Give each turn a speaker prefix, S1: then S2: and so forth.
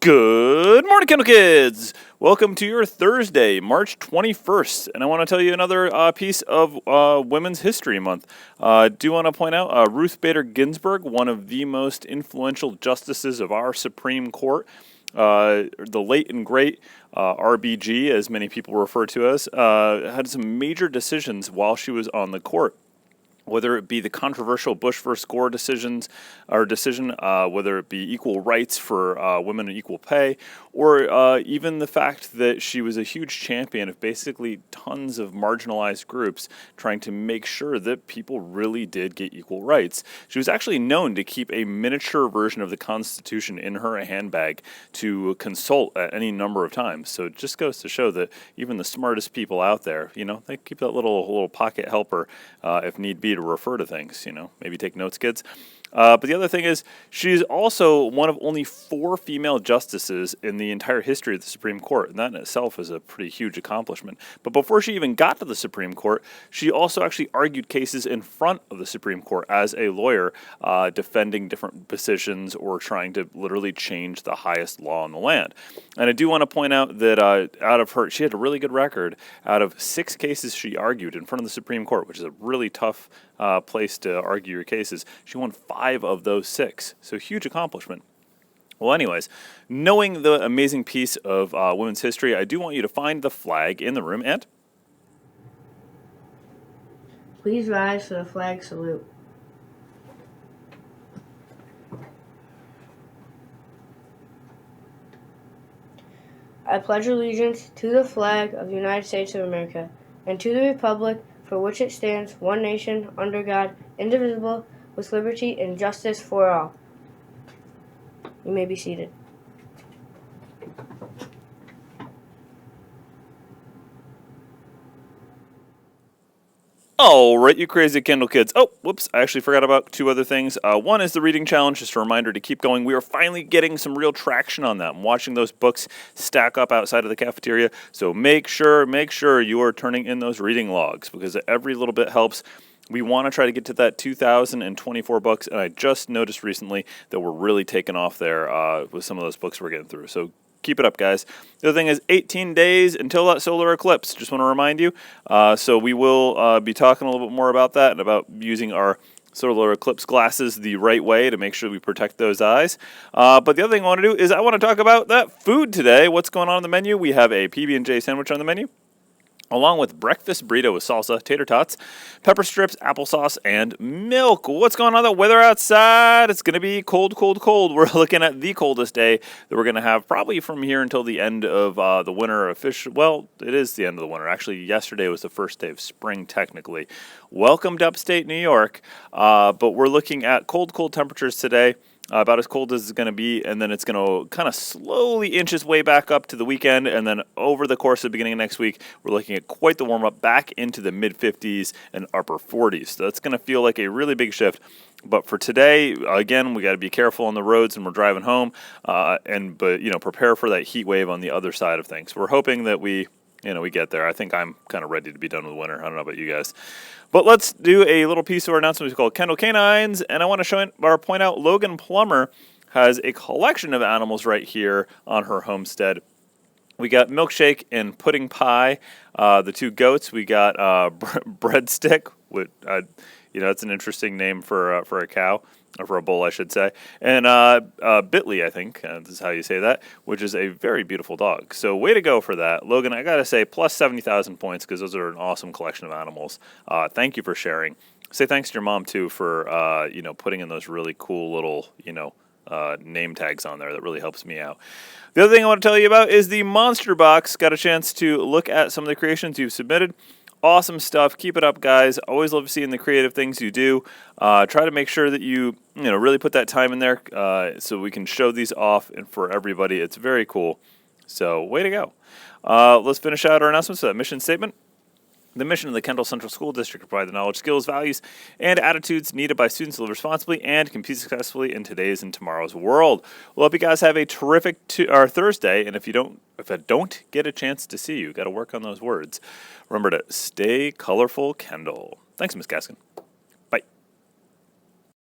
S1: Good morning, Kendall Kids! Welcome to your Thursday, March 21st, and I want to tell you another piece of Women's History Month. I do want to point out Ruth Bader Ginsburg, one of the most influential justices of our Supreme Court, the late and great RBG, as many people refer to us, had some major decisions while she was on the court. Whether it be the controversial Bush versus Gore decision, whether it be equal rights for women and equal pay, or even the fact that she was a huge champion of basically tons of marginalized groups trying to make sure that people really did get equal rights. She was actually known to keep a miniature version of the Constitution in her handbag to consult at any number of times. So it just goes to show that even the smartest people out there, they keep that little pocket helper if need be to refer to things, maybe take notes, kids. But the other thing is, she's also one of only 4 female justices in the entire history of the Supreme Court, and that in itself is a pretty huge accomplishment. But before she even got to the Supreme Court, she also actually argued cases in front of the Supreme Court as a lawyer, defending different positions or trying to literally change the highest law in the land. And I do want to point out that she had a really good record. Out of 6 cases she argued in front of the Supreme Court, which is a really tough place to argue your cases, she won 5 of those 6. So huge accomplishment. Well, anyways, knowing the amazing piece of women's history, I do want you to find the flag in the room and
S2: please rise for the flag salute. I pledge allegiance to the flag of the United States of America and to the republic for which it stands, one nation, under God, indivisible, with liberty and justice for all. You may be seated.
S1: all right, you crazy Kindle kids. Oh, whoops, I actually forgot about 2 other things. One is the reading challenge, just a reminder to keep going. We are finally getting some real traction on that. I'm watching those books stack up outside of the cafeteria, so make sure you are turning in those reading logs, because every little bit helps. We want to try to get to that 2,024 books, and I just noticed recently that we're really taking off there with some of those books we're getting through. So keep it up, guys. The other thing is 18 days until that solar eclipse. Just want to remind you. So we will be talking a little bit more about that and about using our solar eclipse glasses the right way to make sure we protect those eyes. But the other thing I want to do is I want to talk about that food today. What's going on the menu? We have a PB&J sandwich on the menu, along with breakfast burrito with salsa, tater tots, pepper strips, applesauce, and milk. What's going on the weather outside? It's going to be cold, cold, cold. We're looking at the coldest day that we're going to have probably from here until the end of the winter. Well, it is the end of the winter. Actually, yesterday was the first day of spring, technically. Welcome to upstate New York. But we're looking at cold, cold temperatures today. About as cold as it's going to be, and then it's going to kind of slowly inch its way back up to the weekend, and then over the course of the beginning of next week, we're looking at quite the warm-up back into the mid-50s and upper 40s. So that's going to feel like a really big shift. But for today, again, we got to be careful on the roads when we're driving home, but prepare for that heat wave on the other side of things. We're hoping that we get there. I think I'm kind of ready to be done with winter. I don't know about you guys. But let's do a little piece of our announcement called Kendall Canines, and I want to point out Logan Plummer has a collection of animals right here on her homestead. We got Milkshake and Pudding Pie, the 2 goats. We got Breadstick, which, that's an interesting name for a cow. Or for a bull, I should say. And Bitley, I think, this is how you say that, which is a very beautiful dog. So way to go for that. Logan, I got to say, plus 70,000 points, because those are an awesome collection of animals. Thank you for sharing. Say thanks to your mom, too, for, putting in those really cool little, name tags on there. That really helps me out. The other thing I want to tell you about is the Monster Box. Got a chance to look at some of the creations you've submitted. Awesome stuff. Keep it up, guys. Always love seeing the creative things you do. Try to make sure that you really put that time in there so we can show these off and for everybody. It's very cool. So way to go. Let's finish out our announcements. Mission statement. The mission of the Kendall Central School District to provide the knowledge, skills, values, and attitudes needed by students to live responsibly and compete successfully in today's and tomorrow's world. Well, hope you guys have a terrific Thursday, and if I don't get a chance to see you, got to work on those words. Remember to stay colorful, Kendall. Thanks, Miss Gaskin.